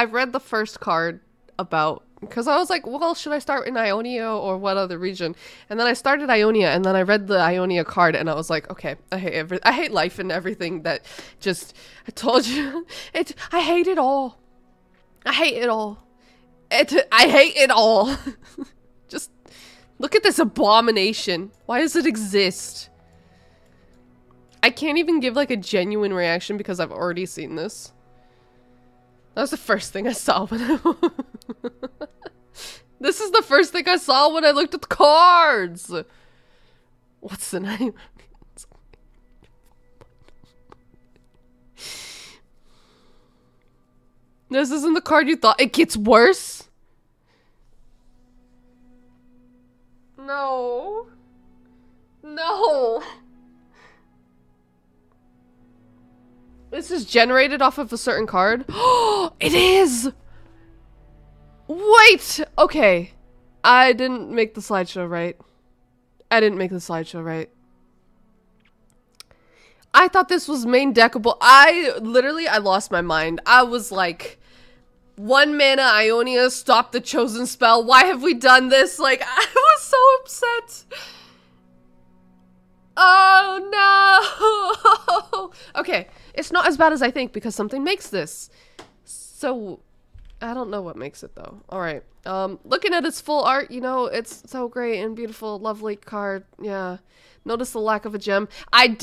I read the first card about, because I was like, well, should I start in Ionia or what other region? And then I started Ionia, and then I read the Ionia card, and I was like, okay, I hate life and everything that just, I told you, I hate it all. I hate it all. I hate it all. Just look at this abomination. Why does it exist? I can't even give like a genuine reaction because I've already seen this. That was the first thing I saw when I... This is the first thing I saw when I looked at the cards! What's the name? This isn't the card you thought. It gets worse? No. No. This is generated off of a certain card. Oh, it is! Wait! Okay. I didn't make the slideshow right. I didn't make the slideshow right. I thought this was main deckable. I lost my mind. I was like, 1 mana Ionia, stop the chosen spell. Why have we done this? Like, I was so upset. Oh no! Okay, it's not as bad as I think because something makes this. So, I don't know what makes it though. Alright, looking at its full art, you know, it's so great and beautiful, lovely card, yeah. Notice the lack of a gem. I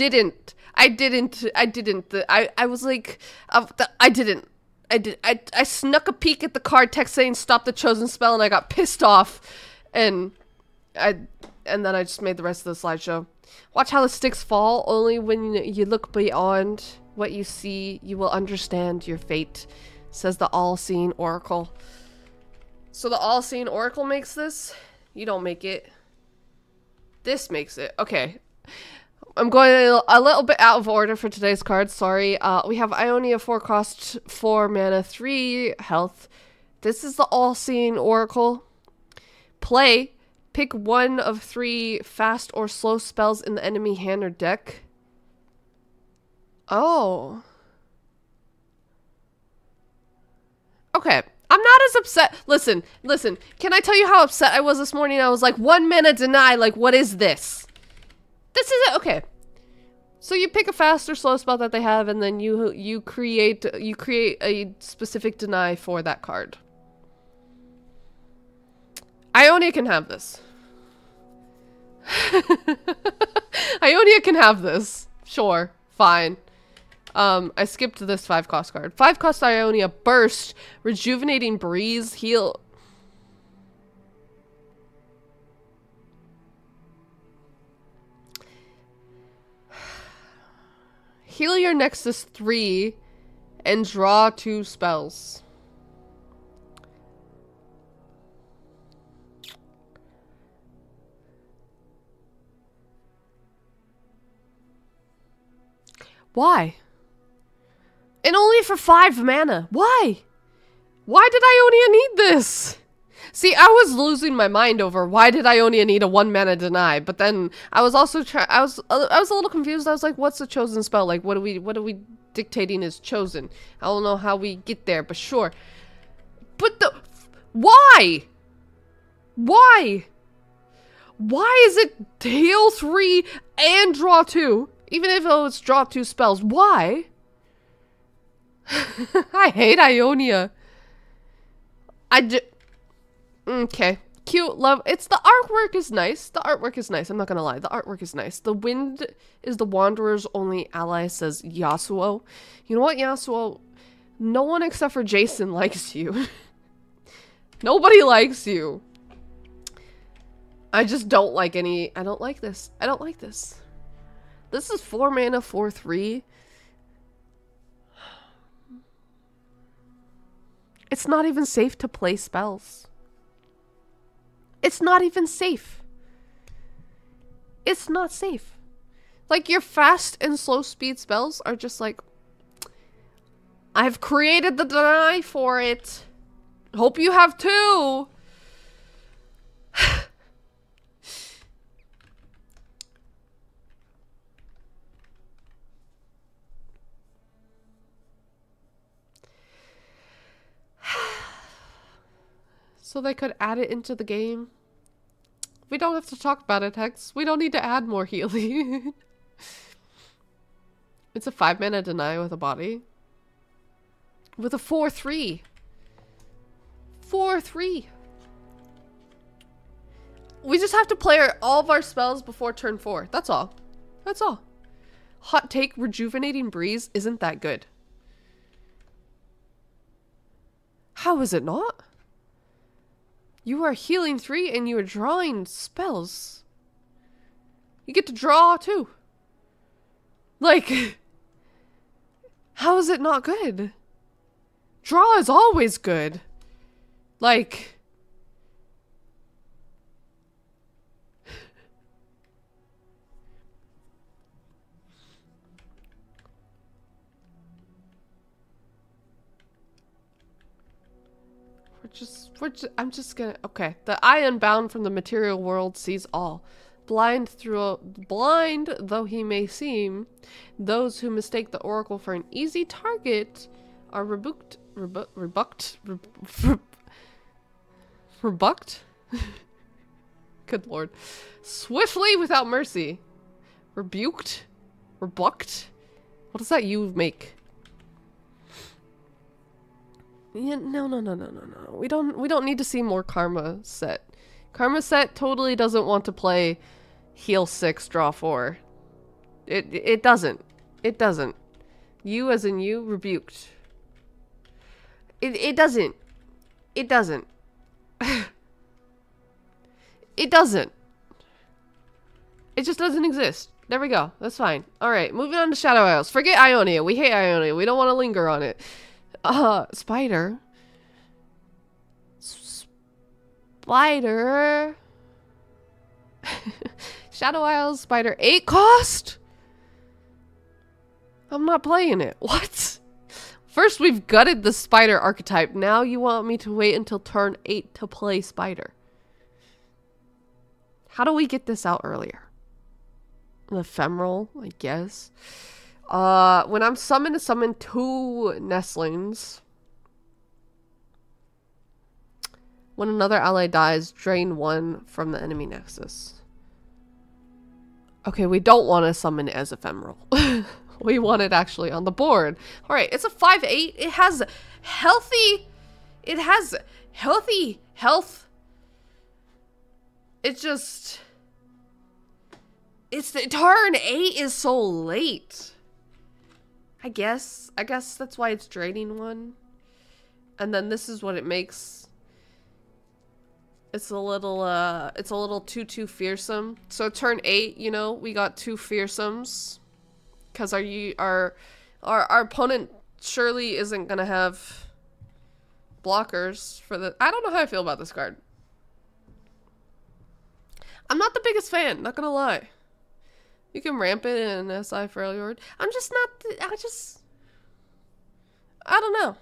was like, I snuck a peek at the card text saying stop the chosen spell and I got pissed off. And then I just made the rest of the slideshow. Watch how the sticks fall. Only when you look beyond what you see, you will understand your fate, says the all-seeing oracle. So the all-seeing oracle makes this? You don't make it. This makes it. Okay. I'm going a little bit out of order for today's cards. Sorry. We have Ionia 4 cost, 4 mana, 3 health. This is the all-seeing oracle. Play. Pick 1 of 3 fast or slow spells in the enemy hand or deck. Oh. Okay. I'm not as upset. Listen. Can I tell you how upset I was this morning? I was like, 1 mana deny. Like, what is this? This is it. Okay. So you pick a fast or slow spell that they have, and then you create a specific deny for that card. Ionia can have this. Ionia can have this. Sure. Fine. I skipped this 5 cost card. 5 cost Ionia burst, rejuvenating breeze, heal. Heal your Nexus 3 and draw 2 spells. Why? And only for 5 mana. Why? Why did Ionia need this? See, I was losing my mind over why did Ionia need a 1 mana deny, but then I was also I was a little confused. I was like, what's the chosen spell? Like, what are we dictating is chosen? I don't know how we get there, but sure. But why? Why? Why is it heal 3 and draw 2? Even if it's draw 2 spells, why? I hate Ionia. Okay. Cute, love. The artwork is nice. The artwork is nice. I'm not gonna lie. The artwork is nice. The wind is the wanderer's only ally, says Yasuo. You know what, Yasuo? No one except for Jason likes you. Nobody likes you. I just don't like any. I don't like this. I don't like this. This is 4 mana, 4/3. It's not even safe to play spells. It's not even safe. It's not safe. Like, your fast and slow speed spells are just like, I've created the deny for it. Hope you have too. So they could add it into the game. We don't have to talk about it, Hex. We don't need to add more healing. It's a 5-mana deny with a body. With a 4/3. 4/3. We just have to play all of our spells before turn 4. That's all. That's all. Hot take, Rejuvenating Breeze isn't that good. How is it not? You are healing 3 and you are drawing spells. You get to draw too. Like, how is it not good? Draw is always good. Like, I'm just gonna, okay. The eye unbound from the material world sees all. Blind though he may seem, those who mistake the oracle for an easy target are rebuked. Good lord. Swiftly without mercy. Rebuked? Rebuked? What does that you make? Yeah, no. We don't need to see more Karma Set. Karma Set totally doesn't want to play heal 6, draw 4. It doesn't. It doesn't. You as in you, rebuked. It doesn't. It doesn't. It doesn't. It just doesn't exist. There we go. That's fine. Alright, moving on to Shadow Isles. Forget Ionia. We hate Ionia. We don't want to linger on it. Spider. Spider. Shadow Isles, Spider 8 cost? I'm not playing it. What? First we've gutted the Spider archetype. Now you want me to wait until turn 8 to play Spider. How do we get this out earlier? An ephemeral, I guess. When I'm summoned to summon 2 nestlings. When another ally dies, drain 1 from the enemy nexus. Okay, we don't want to summon it as ephemeral. We want it actually on the board. Alright, it's a 5/8. It has healthy... It has healthy health. It's just... It's the turn 8 is so late. I guess that's why it's draining 1. And then this is what it makes. It's a little 2/2 fearsome. So turn 8, you know, we got 2 fearsomes. Cause our opponent surely isn't gonna have blockers for the... I don't know how I feel about this card. I'm not the biggest fan, not gonna lie. You can ramp it in an SI for Eliord. I'm just not... I don't know.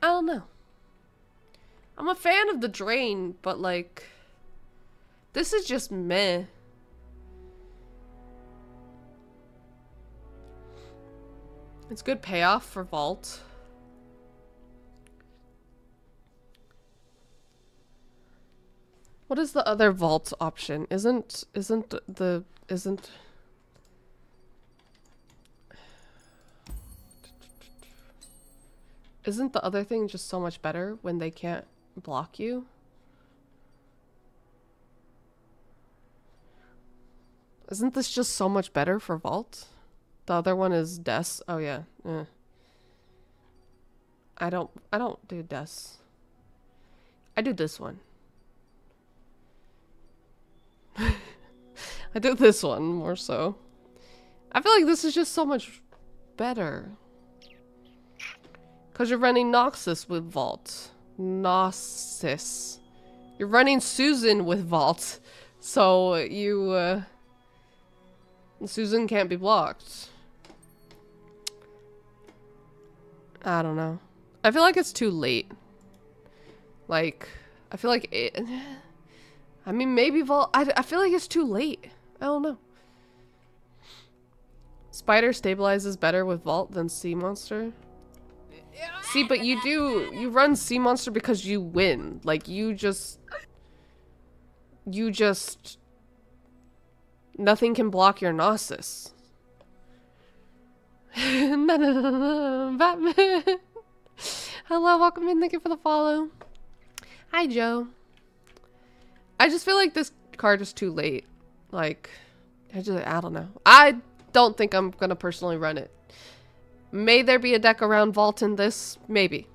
I don't know. I'm a fan of the drain, but like... This is just meh. It's good payoff for Vault. What is the other Vault option? Isn't the other thing just so much better when they can't block you? Isn't this just so much better for Vault? The other one is Des. Oh yeah. I don't do Des. I do this one. I do this one more so. I feel like this is just so much better. Because you're running Noxus with Vault. Noxus. You're running Susan with Vault. So you, Susan can't be blocked. I don't know. I feel like it's too late. Like, I feel like it... I mean, maybe Vault... I feel like it's too late. I don't know. Spider stabilizes better with Vault than Sea Monster. See, but you run Sea Monster because you win. Like, you just, nothing can block your Gnosis. Batman. Hello, welcome in, thank you for the follow. Hi, Joe. I just feel like this card is too late. Like, I don't know. I don't think I'm gonna personally run it. May there be a deck around Vault in this? Maybe.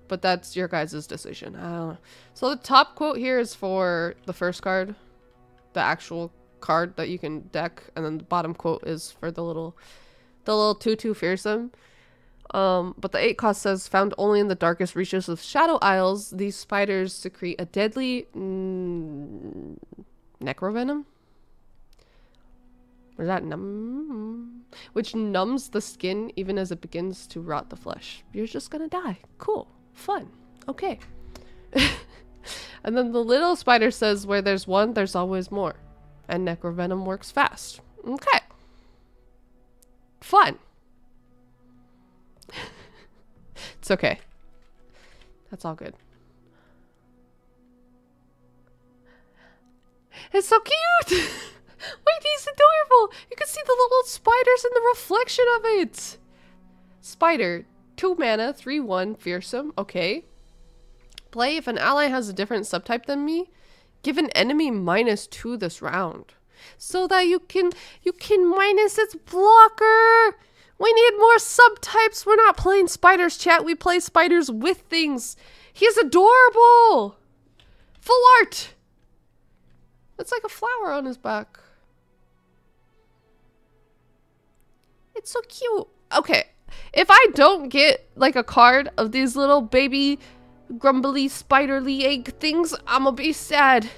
But that's your guys' decision. I don't know. So the top quote here is for the first card. The actual card that you can deck. And then the bottom quote is for the little 2/2 fearsome. But the 8 cost says, found only in the darkest reaches of Shadow Isles, these spiders secrete a deadly necrovenom? Or is that which numbs the skin even as it begins to rot the flesh. You're just gonna die. Cool. Fun. Okay. And then the little spider says, where there's one, there's always more. And necrovenom works fast. Okay. Fun. It's okay. That's all good. It's so cute! Wait, he's adorable! You can see the little spiders in the reflection of it! Spider. 2 mana, 3/1, fearsome. Okay. Play if an ally has a different subtype than me. Give an enemy -2 this round. So that you can minus its blocker! We need more subtypes! We're not playing spiders, chat. We play spiders with things. He's adorable! Full art! It's like a flower on his back. It's so cute. Okay, if I don't get like a card of these little baby grumbly spiderly egg things, I'm gonna be sad.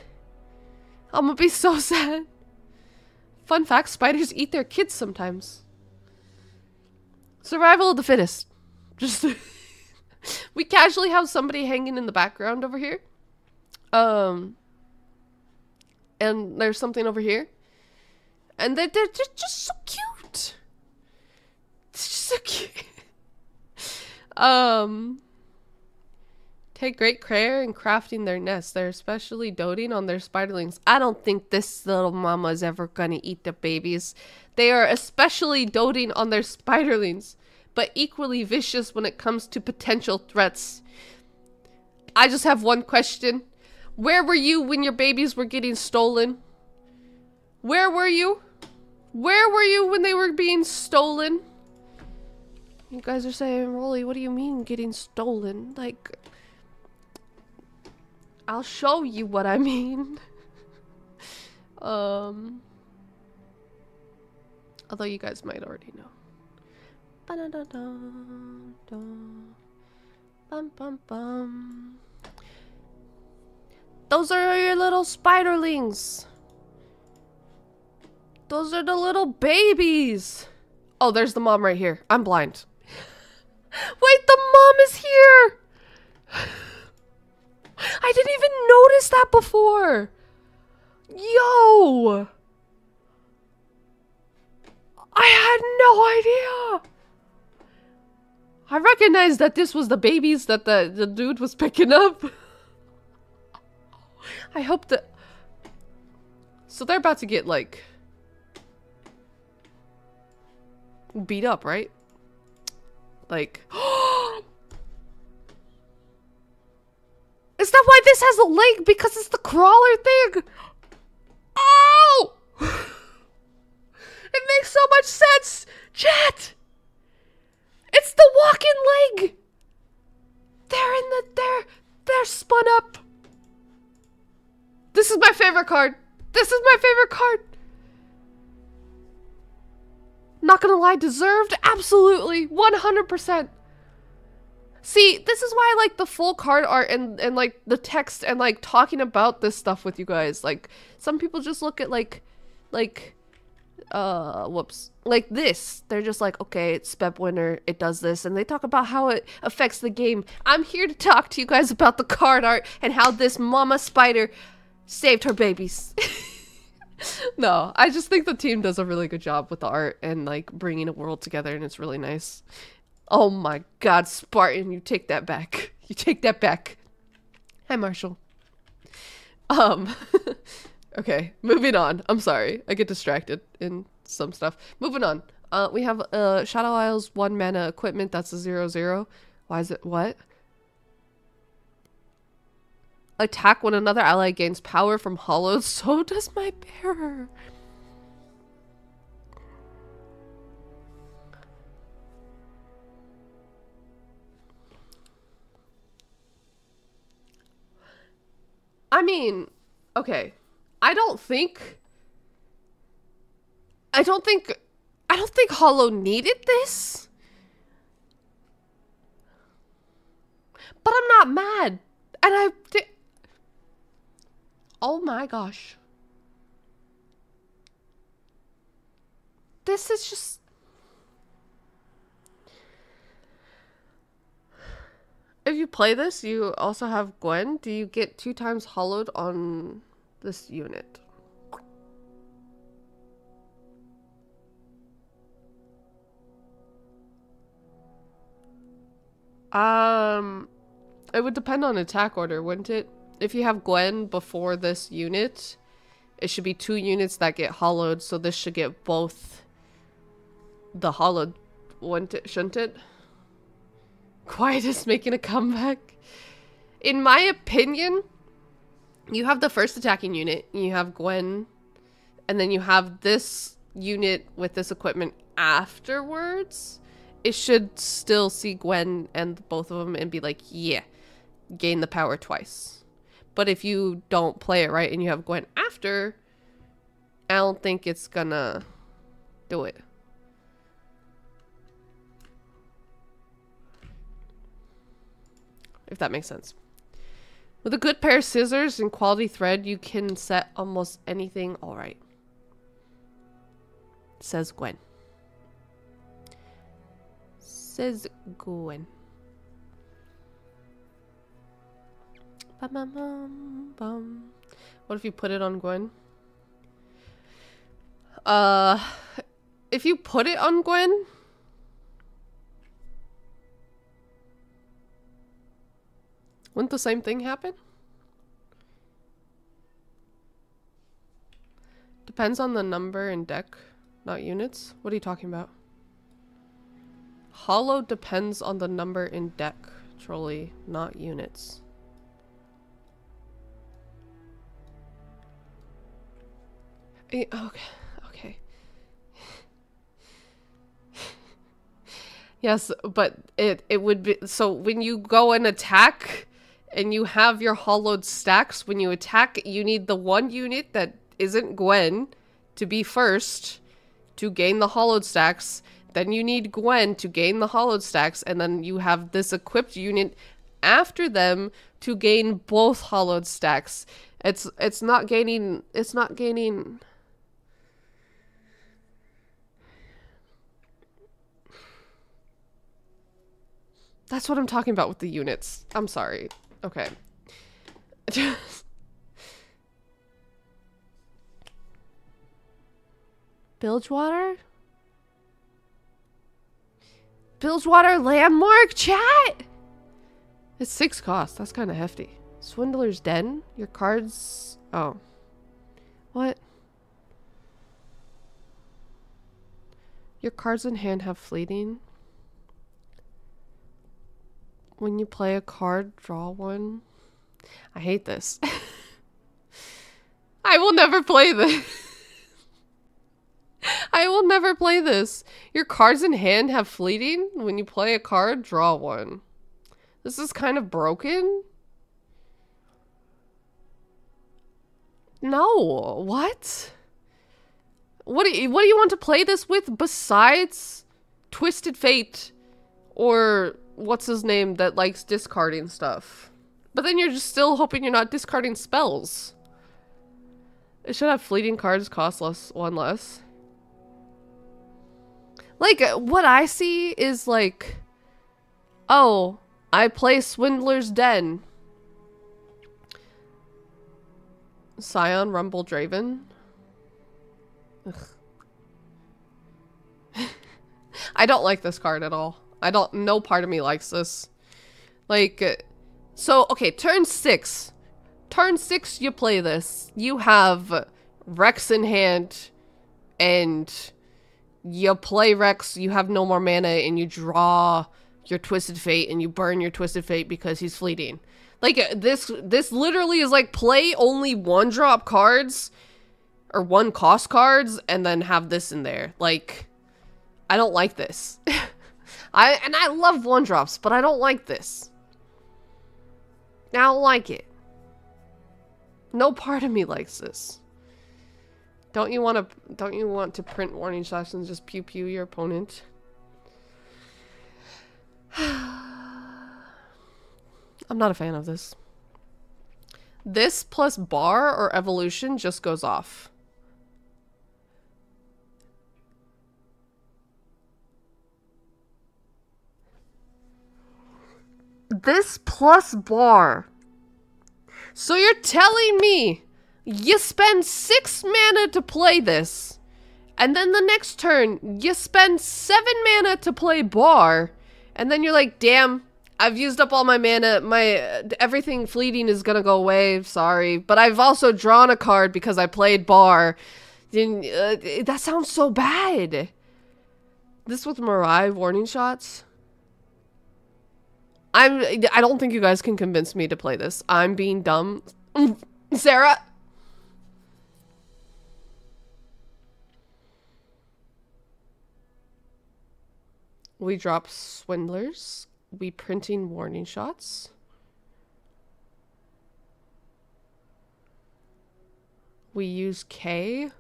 I'm gonna be so sad. Fun fact, spiders eat their kids sometimes. Survival of the fittest. Just we casually have somebody hanging in the background over here. And there's something over here. And they're just so cute. It's just so cute. Take great care in crafting their nests. They're especially doting on their spiderlings. I don't think this little mama is ever gonna eat the babies. They are especially doting on their spiderlings, but equally vicious when it comes to potential threats. I just have one question. Where were you when your babies were getting stolen? Where were you? Where were you when they were being stolen? You guys are saying, Rolly, what do you mean getting stolen? Like, I'll show you what I mean. Although you guys might already know. Bum, bum, bum. Those are your little spiderlings. Those are the little babies. Oh, there's the mom right here. I'm blind. Wait, the mom is here. I didn't even notice that before. Yo. I had no idea. I recognized that this was the babies that the dude was picking up. I hope that... So they're about to get, like... beat up, right? Like... Is that why this has a leg? Because it's the crawler thing? Oh! It makes so much sense! Chat! It's the walking leg! They're spun up. This is my favorite card. This is my favorite card. Not gonna lie, deserved? Absolutely. 100%. See, this is why I like the full card art and like the text and like talking about this stuff with you guys. Like, some people just look at like whoops. Like this. They're just like, okay, it's Spep Winner, it does this, and they talk about how it affects the game. I'm here to talk to you guys about the card art and how this mama spider saved her babies. No, I just think the team does a really good job with the art and like bringing a world together, and it's really nice. Oh my god, Spartan, you take that back. You take that back. Hi, Marshall. Okay, moving on. I'm sorry. I get distracted in some stuff. Moving on. We have Shadow Isles 1 mana equipment. That's a 0/0. Why is it what? Attack when another ally gains power from hollowed. So does my bearer. I mean, okay. I don't think Hollow needed this. But I'm not mad. And oh my gosh. This is just... If you play this, you also have Gwen. Do you get 2 times hollowed on this unit? It would depend on attack order, wouldn't it? If you have Gwen before this unit, it should be 2 units that get hollowed, so this should get both the hollowed, wouldn't it? Shouldn't it? Quiet is making a comeback. In my opinion, you have the first attacking unit, you have Gwen, and then you have this unit with this equipment afterwards. It should still see Gwen and both of them and be like, yeah, gain the power twice. But if you don't play it right and you have Gwen after, I don't think it's gonna do it. If that makes sense. With a good pair of scissors and quality thread, you can set almost anything alright. Says Gwen. Says Gwen. Bum. What if you put it on Gwen? If you put it on Gwen, wouldn't the same thing happen? Depends on the number in deck, not units. What are you talking about? Hollow depends on the number in deck, Trolley, not units. Okay. Yes, but it would be, so when you go and attack and you have your hollowed stacks, when you attack, you need the 1 unit that isn't Gwen to be first to gain the hollowed stacks. Then you need Gwen to gain the hollowed stacks, and then you have this equipped unit after them to gain both hollowed stacks. It's not gaining. That's what I'm talking about with the units. I'm sorry. Okay. Bilgewater? Bilgewater landmark, chat? It's 6 cost. That's kind of hefty. Swindler's Den? Your cards... Oh. What? Your cards in hand have fleeting. When you play a card, draw 1. I hate this. I will never play this. I will never play this. Your cards in hand have fleeting. When you play a card, draw 1. This is kind of broken. No. What? What do you want to play this with besides Twisted Fate or what's his name that likes discarding stuff? But then you're just still hoping you're not discarding spells. It should have fleeting cards cost 1 less. Like, what I see is like, oh, I play Swindler's Den. Scion, Rumble, Draven. Ugh. I don't like this card at all. No part of me likes this. Like, so, okay, turn 6. Turn 6, you play this. You have Rex in hand, and you play Rex, you have no more mana, and you draw your Twisted Fate, and you burn your Twisted Fate because he's fleeting. Like, this literally is like, play only 1-drop cards, or 1-cost cards, and then have this in there. Like, I don't like this. I love 1-drops, but I don't like this. I don't like it. No part of me likes this. Don't you want to print warning shots and just pew pew your opponent? I'm not a fan of this. This plus bar or evolution just goes off. This plus bar. So you're telling me you spend 6 mana to play this, and then the next turn you spend 7 mana to play bar, and then you're like, damn, I've used up all my mana, everything fleeting is gonna go away, sorry, but I've also drawn a card because I played bar. That sounds so bad. This with Mirai warning shots? I don't think you guys can convince me to play this. I'm being dumb. Sarah? We drop Swindlers. We printing warning shots. We use K.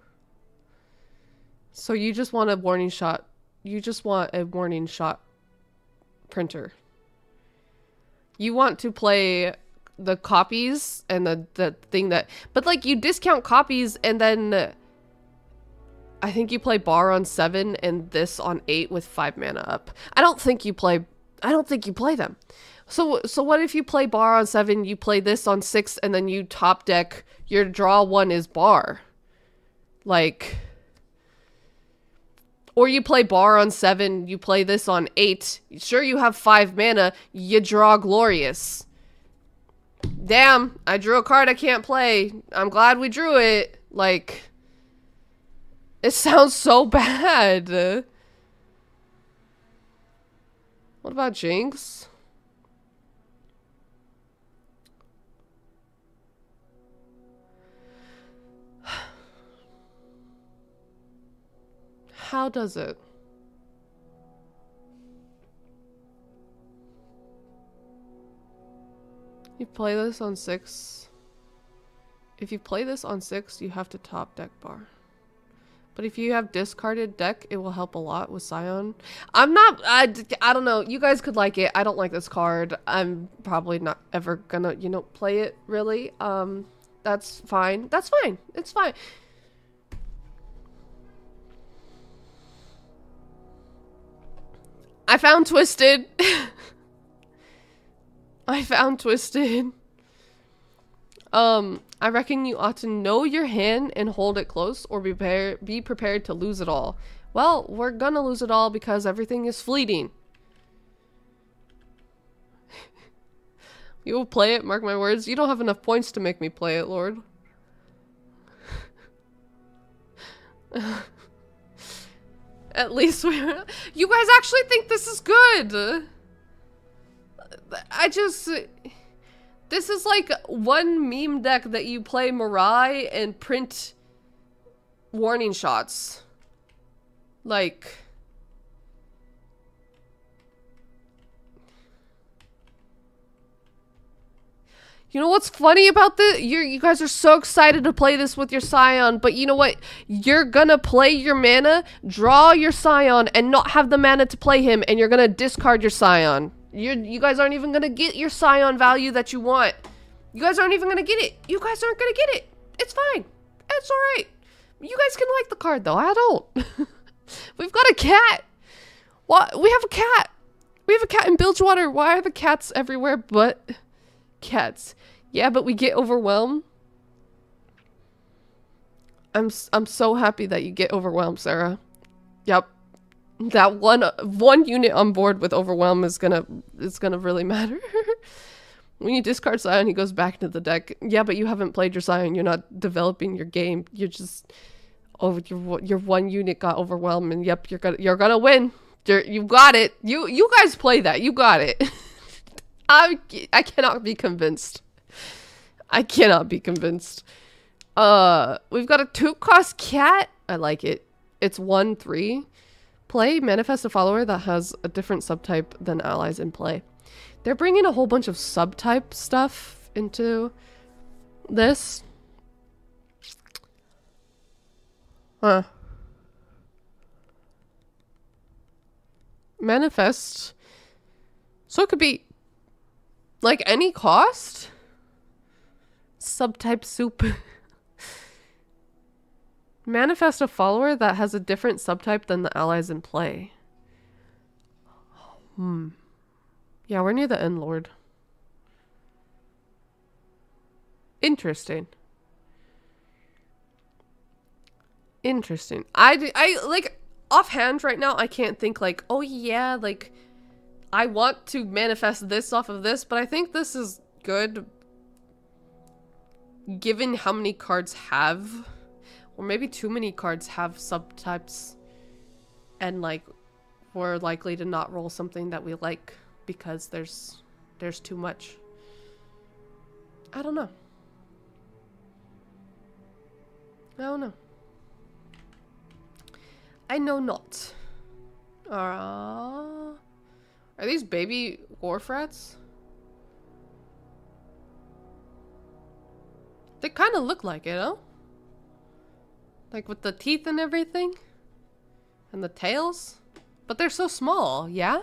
So you just want a warning shot. You just want a warning shot printer. You want to play the copies and the thing that... But, like, you discount copies and then... I think you play bar on 7 and this on 8 with 5 mana up. I don't think you play them. So what if you play bar on 7, you play this on 6, and then you top deck, your draw 1 is bar. Like... Or you play bar on 7, you play this on 8. Sure, you have 5 mana, you draw Glorious. Damn, I drew a card I can't play. I'm glad we drew it. Like, it sounds so bad. What about Jinx? How does it? You play this on 6. If you play this on 6, you have to top deck bar. But if you have discarded deck, it will help a lot with Scion. I don't know. You guys could like it. I don't like this card. I'm probably not ever gonna, play it, really. That's fine. That's fine. It's fine. I found Twisted. I found Twisted. I reckon you ought to know your hand and hold it close, or be prepared to lose it all. Well, we're gonna lose it all because everything is fleeting. You will play it, mark my words. You don't have enough points to make me play it, Lord. At least you guys actually think this is good. This is like one meme deck that you play Mirai and print warning shots. Like... You know what's funny about this? You guys are so excited to play this with your Scion, but you know what? You're gonna play your mana, draw your Scion, and not have the mana to play him, and you're gonna discard your Scion. You guys aren't even gonna get your Scion value that you want. You guys aren't even gonna get it. You guys aren't gonna get it. It's fine. It's alright. You guys can like the card, though. I don't. We've got a cat. What? We have a cat. We have a cat in Bilgewater. Why are the cats everywhere but cats? Yeah, but we get overwhelmed. I'm so happy that you get overwhelmed, Sarah. Yep. that one unit on board with Overwhelm is gonna really matter. When you discard Scion, he goes back into the deck. Yeah, but you haven't played your Scion. You're not developing your game. You're just your one unit got Overwhelmed, and yep, you're gonna win. You got it. You guys play that. You got it. I cannot be convinced. I cannot be convinced. We've got a 2-cost cat. I like it. It's 1/3. Play manifest a follower that has a different subtype than allies in play. They're bringing a whole bunch of subtype stuff into this. Huh. Manifest. So it could be like any cost. Subtype soup. Manifest a follower that has a different subtype than the allies in play. Yeah, we're near the end lord. Interesting. Interesting. I like offhand right now I can't think like, oh yeah, like I want to manifest this off of this, but I think this is good given how many cards have, or maybe too many cards have subtypes, and like we're likely to not roll something that we like because there's too much. I don't know. I don't know. I know not. Are these baby wharf rats? They kind of look like it, huh? Like with the teeth and everything? And the tails? But they're so small, yeah?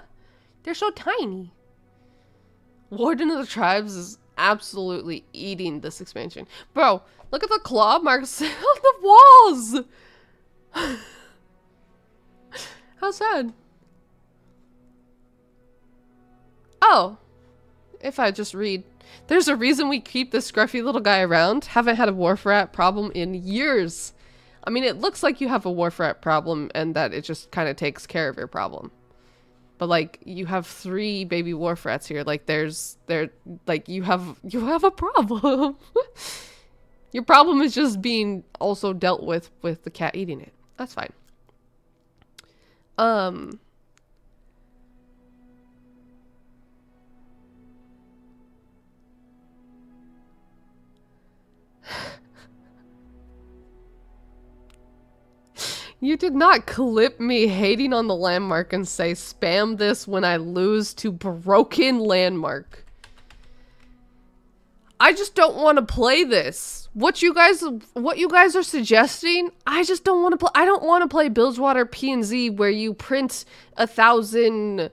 They're so tiny. Warden of the Tribes is absolutely eating this expansion. Bro, look at the claw marks on the walls! How sad. Oh. If I just read. There's a reason we keep this scruffy little guy around. Haven't had a wharf rat problem in years. I mean, it looks like you have a wharf rat problem and that it just kind of takes care of your problem. But like, you have 3 baby wharf rats here. Like, like, you have a problem. Your problem is just being also dealt with the cat eating it. That's fine. You did not clip me hating on the landmark and say spam this when I lose to broken landmark. I just don't want to play this. What you guys are suggesting, I just don't want to play. I don't want to play Bilgewater P&Z where you print 1,000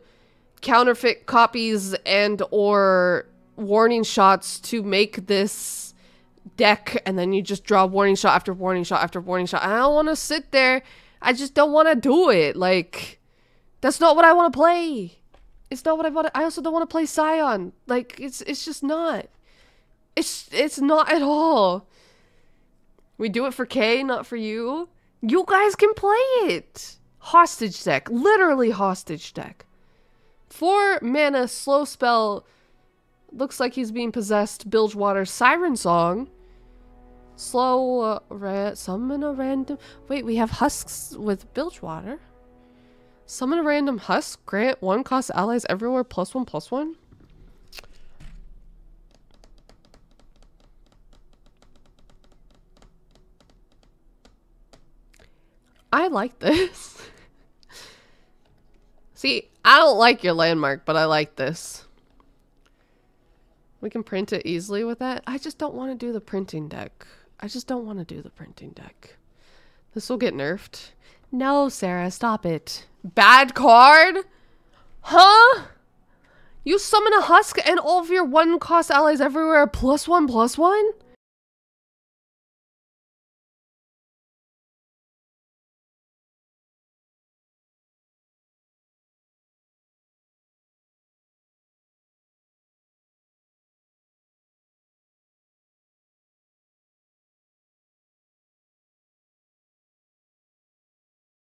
counterfeit copies and or warning shots to make this deck, and then you just draw warning shot after warning shot after warning shot. I don't want to sit there. I just don't want to do it. Like, that's not what I want to play. It's not what I want. I also don't want to play Scion. Like, it's just not. It's not at all. We do it for K, not for you. You guys can play it. Hostage deck. Literally hostage deck. 4 mana, slow spell. Looks like he's being possessed. Bilgewater, Siren Song. Slow, summon a random... Wait, we have husks with Bilgewater. Summon a random husk. Grant 1-cost allies everywhere +1/+1. I like this. See, I don't like your landmark, but I like this. We can print it easily with that. I just don't want to do the printing deck. I just don't want to do the printing deck. This will get nerfed. No, Sarah, stop it. Bad card? Huh? You summon a husk and all of your 1-cost allies everywhere +1/+1?